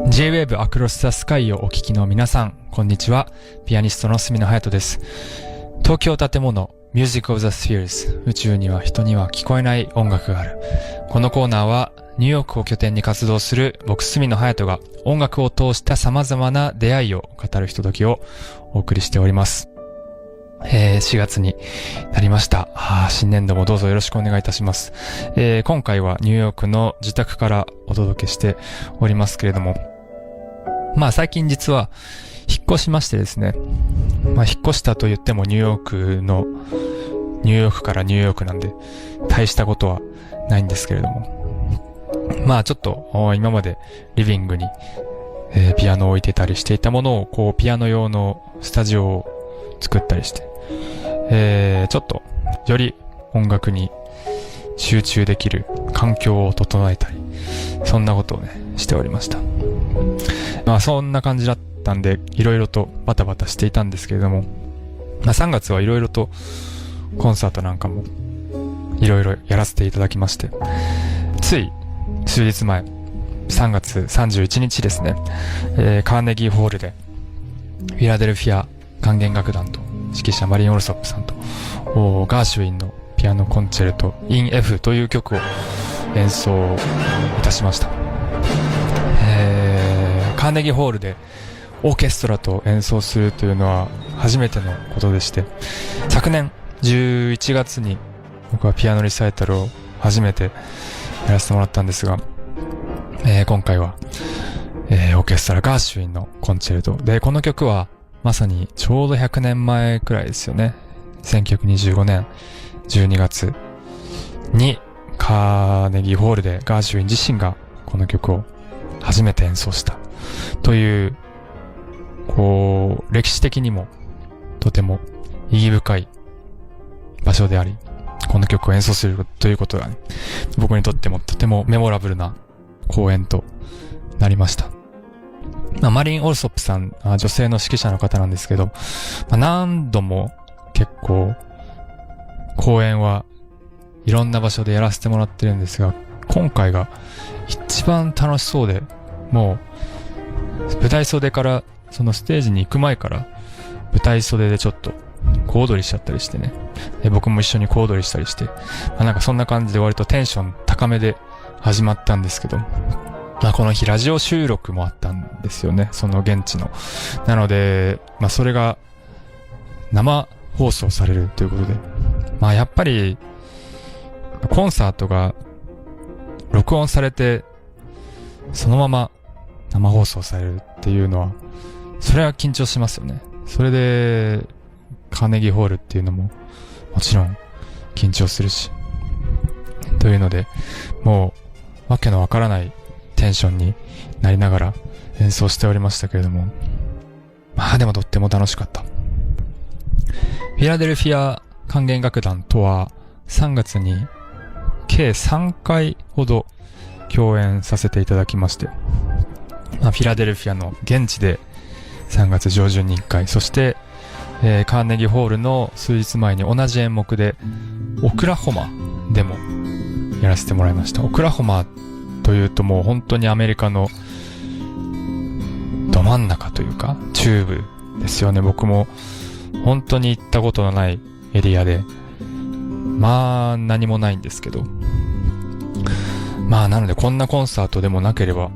J-Wave Across the Sky をお聞きの皆さん、こんにちは。ピアニストの住野隼人です。東京建物 Music of the Spheres、 宇宙には人には聞こえない音楽がある。このコーナーはニューヨークを拠点に活動する僕住野隼人が音楽を通した様々な出会いを語るひとときをお送りしております。4月になりました。新年度もどうぞよろしくお願いいたします。今回はニューヨークの自宅からお届けしておりますけれども、最近実は引っ越しましてですね、引っ越したと言ってもニューヨークからニューヨークなんで大したことはないんですけれども、ちょっと今までリビングに、ピアノを置いてたりしていたものをピアノ用のスタジオを作ったりして、ちょっとより音楽に集中できる環境を整えたり、そんなことをねしておりました。そんな感じだったんで、いろいろとバタバタしていたんですけれども、3月はいろいろとコンサートなんかもいろいろやらせていただきまして、つい数日前3月31日ですね、カーネギーホールでフィラデルフィア管弦楽団と指揮者マリン・オルソップさんとガーシュウィンのピアノコンチェルト in F という曲を演奏いたしました。カーネギーホールでオーケストラと演奏するというのは初めてのことでして、昨年11月に僕はピアノリサイタルを初めてやらせてもらったんですが、今回は、オーケストラガーシュウィンのコンチェルトで、この曲はまさにちょうど100年前くらいですよね。1925年12月にカーネギーホールでガーシュウィン自身がこの曲を初めて演奏したという、歴史的にもとても意義深い場所であり、この曲を演奏するということが、僕にとってもとてもメモラブルな公演となりました。マリン・オルソップさん、女性の指揮者の方なんですけど、何度も結構公演はいろんな場所でやらせてもらってるんですが、今回が一番楽しそうで、もう舞台袖から、そのステージに行く前から舞台袖でちょっと小躍りしちゃったりしてね、僕も一緒に小躍りしたりして、なんかそんな感じで割とテンション高めで始まったんですけど、この日ラジオ収録もあったんですよね、その現地の。なので、それが生放送されるということで、やっぱりコンサートが録音されてそのまま生放送されるっていうのは、それは緊張しますよね。それでカーネギーホールっていうのももちろん緊張するし、というのでもうわけのわからないテンションになりながら演奏しておりましたけれども、でもとっても楽しかった。フィラデルフィア管弦楽団とは3月に計3回ほど共演させていただきまして、フィラデルフィアの現地で3月上旬に1回、そして、カーネギーホールの数日前に同じ演目でオクラホマでもやらせてもらいました。オクラホマというともう本当にアメリカのど真ん中というか中部ですよね。僕も本当に行ったことのないエリアで、何もないんですけど、なのでこんなコンサートでもなければ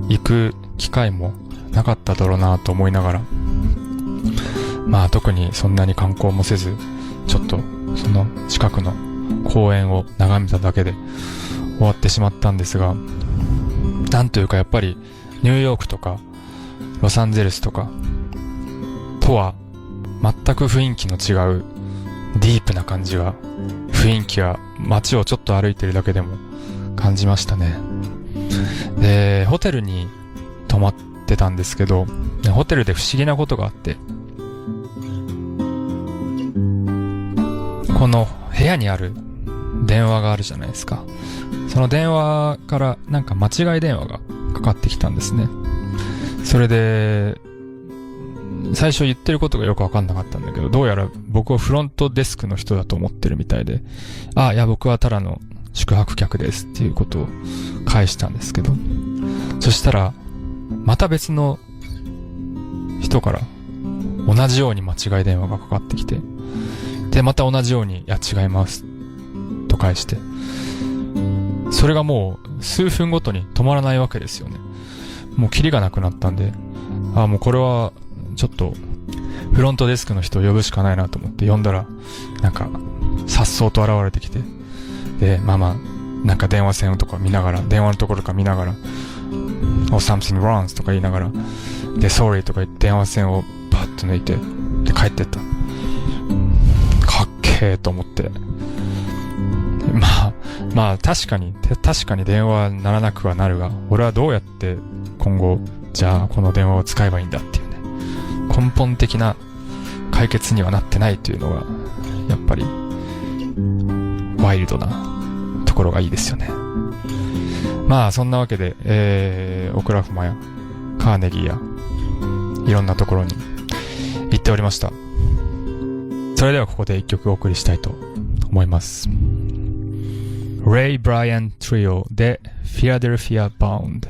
行く機会もなかっただろうなと思いながら、特にそんなに観光もせず、ちょっとその近くの公園を眺めただけで終わってしまったんですが、なんというかやっぱりニューヨークとかロサンゼルスとかとは全く雰囲気の違うディープな感じが、雰囲気は街をちょっと歩いてるだけでも感じましたね。で、ホテルに泊まってたんですけど、ホテルで不思議なことがあって、この部屋にある電話があるじゃないですか。その電話からなんか間違い電話がかかってきたんですね。それで最初言ってることがよくわかんなかったんだけど、どうやら僕はフロントデスクの人だと思ってるみたいで、いや僕はただの宿泊客ですっていうことを返したんですけど、そしたらまた別の人から同じように間違い電話がかかってきて、で、また同じように、いや違いますと返して、それがもう数分ごとに止まらないわけですよね。もうキリがなくなったんで、もうこれはちょっとフロントデスクの人を呼ぶしかないなと思って呼んだら、なんか颯爽と現れてきて、で、なんか電話線とか見ながら、電話のところから見ながら、oh something wrong とか言いながら、で sorry とか言って電話線をパッと抜いて、で帰ってった。かっけーと思って。確かに電話ならなくはなるが、俺はどうやって今後、じゃあこの電話を使えばいいんだっていうね、根本的な解決にはなってないというのが、やっぱり、ワイルドなところがいいですよね。そんなわけで、オクラホマやカーネギーや、いろんなところに行っておりました。それではここで一曲お送りしたいと思います。Ray Bryan Trio で Philadelphia Bound。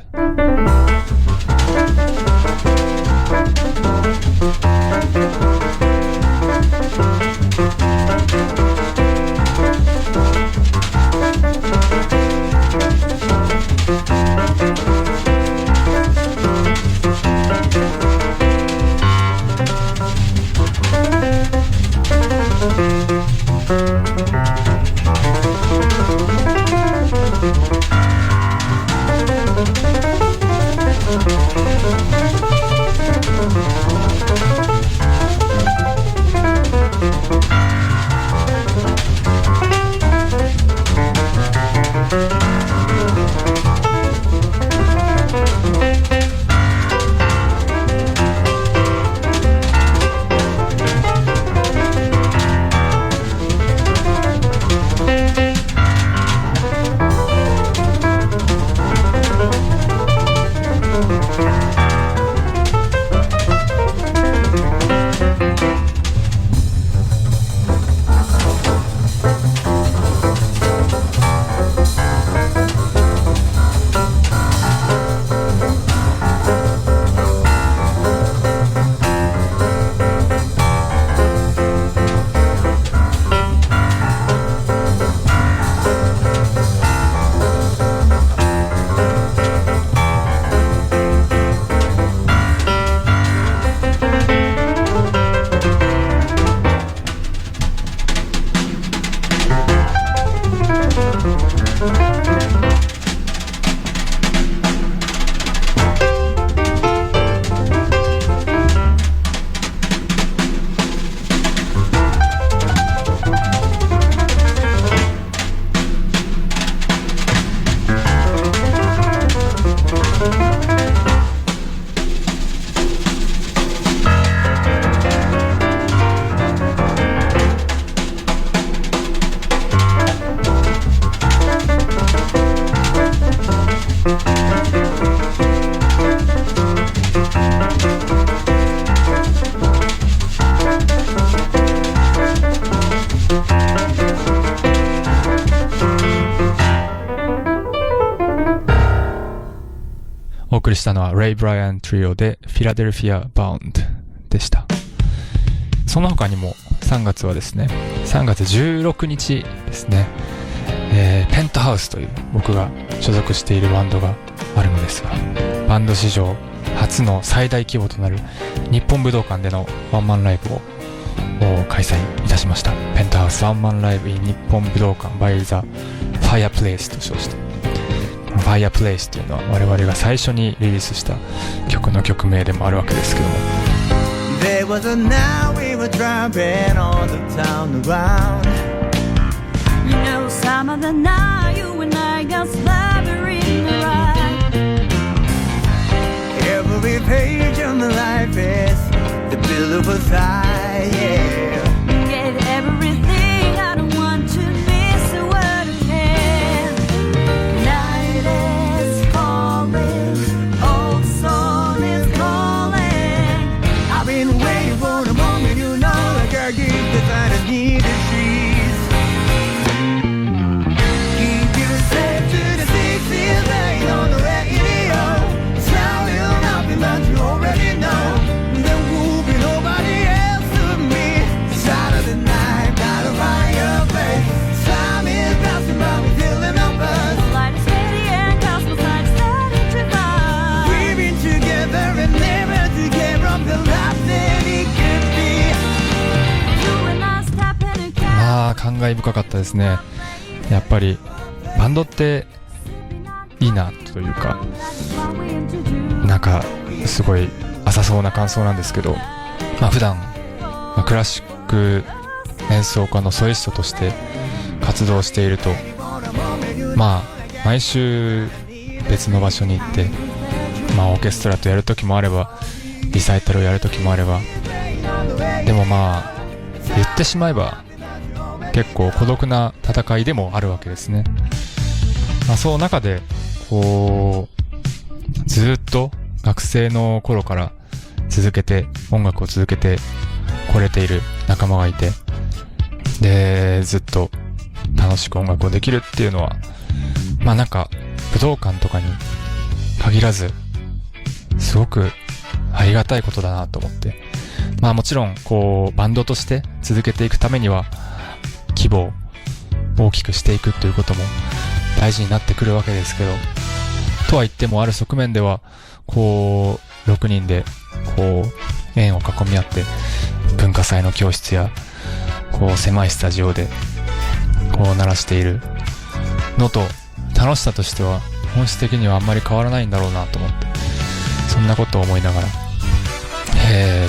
お送りしたのは Ray Bryan Trio で Philadelphia Bound でした。その他にも3月はですね、3月16日ですね、ペントハウスという僕が所属しているバンドがあるのですが、バンド史上初の最大規模となる日本武道館でのワンマンライブを開催いたしました。ペントハウスワンマンライブ in 日本武道館 by the Fireplace と称して、ファイアプレイスというのは我々が最初にリリースした曲の曲名でもあるわけですけども、 There was a night we were driving all the town around. You know, some of the night you and I got slobbering around. Every page of my life is the bill of a sigh, yeah. Get everything, I don't want to miss a word of it. Night is calling, old song is calling. I've been waiting for the moment, you know, like I give the sign of need the trees. Keep you safe to the 60s, right on the radio. Sound will not 慨深かったですね。やっぱりバンドっていいなというか、なんかすごい浅そうな感想なんですけど、普段、クラシック演奏家のソリストとして活動していると、毎週別の場所に行って、オーケストラとやる時もあればリサイタルをやる時もあれば、でも言ってしまえば結構孤独な戦いでもあるわけですね。その中でこうずっと学生の頃から音楽を続けてこれている仲間がいて、でずっと楽しく音楽をできるっていうのは、なんか武道館とかに限らずすごくありがたいことだなと思って、もちろんこうバンドとして続けていくためには規模を大きくしていくということも大事になってくるわけですけど、とは言ってもある側面ではこう6人でこう円を囲み合って文化祭の教室やこう狭いスタジオでこう鳴らしているのと楽しさとしては本質的にはあんまり変わらないんだろうなと思って、そんなことを思いながら、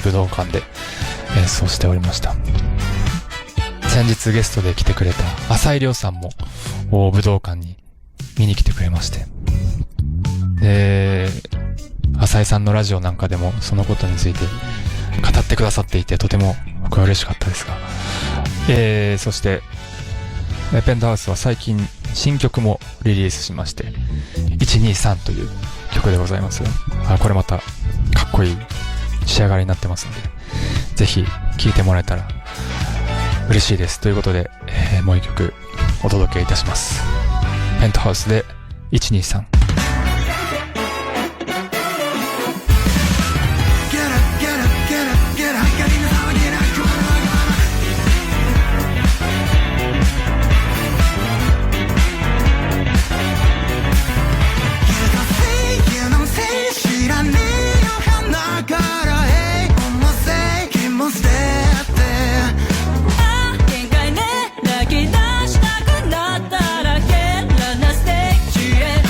武道館で演奏しておりました。先日ゲストで来てくれた浅井亮さんも武道館に見に来てくれまして、で浅井さんのラジオなんかでもそのことについて語ってくださっていて、とても僕は嬉しかったですが、そしてペントハウスは最近新曲もリリースしまして、123という曲でございますが、これまたかっこいい仕上がりになってますので、ぜひ聴いてもらえたら嬉しいです。ということで、もう一曲お届けいたします。ペントハウスで123。泣き出したくなったら蹴らなステージへ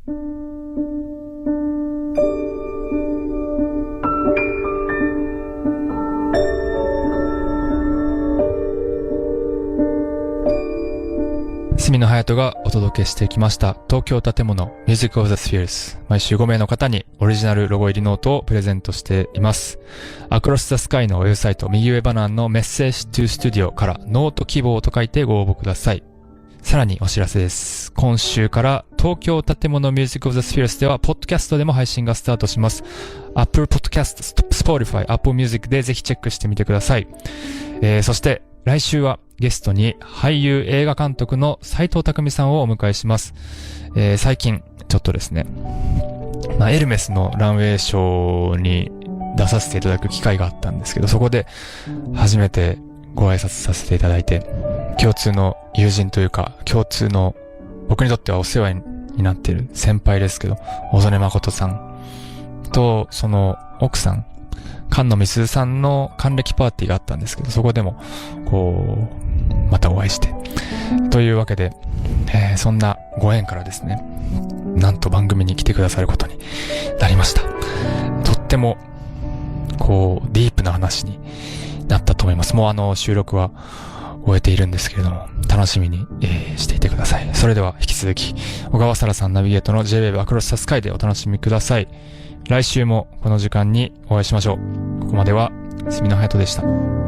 住野隼人がお届けしてきました東京建物 Music of the Spheres。毎週5名の方にオリジナルロゴ入りノートをプレゼントしています。Across the Sky のウェブサイト右上バナーのメッセージ to Studio からノート希望と書いてご応募ください。さらにお知らせです。今週から東京建物 Music of the Spheres ではポッドキャストでも配信がスタートします。Apple Podcast、Spotify、Apple Music でぜひチェックしてみてください。そして来週はゲストに俳優映画監督の斉藤匠さんをお迎えします。最近ちょっとですね、エルメスのランウェイショーに出させていただく機会があったんですけど、そこで初めてご挨拶させていただいて、共通の友人というか、共通の僕にとってはお世話になっている先輩ですけど、小曽根誠さんとその奥さん、菅野美鈴さんの還暦パーティーがあったんですけど、そこでもまたお会いしてというわけで、そんなご縁からですね、なんと番組に来てくださることになりました。とってもディープな話になったと思います。もう収録は終えているんですけれども、楽しみに、していてください。それでは引き続き小川沙羅さんナビゲートの J-Wave Across the Sky でお楽しみください。来週もこの時間にお会いしましょう。ここまでは住野隼人でした。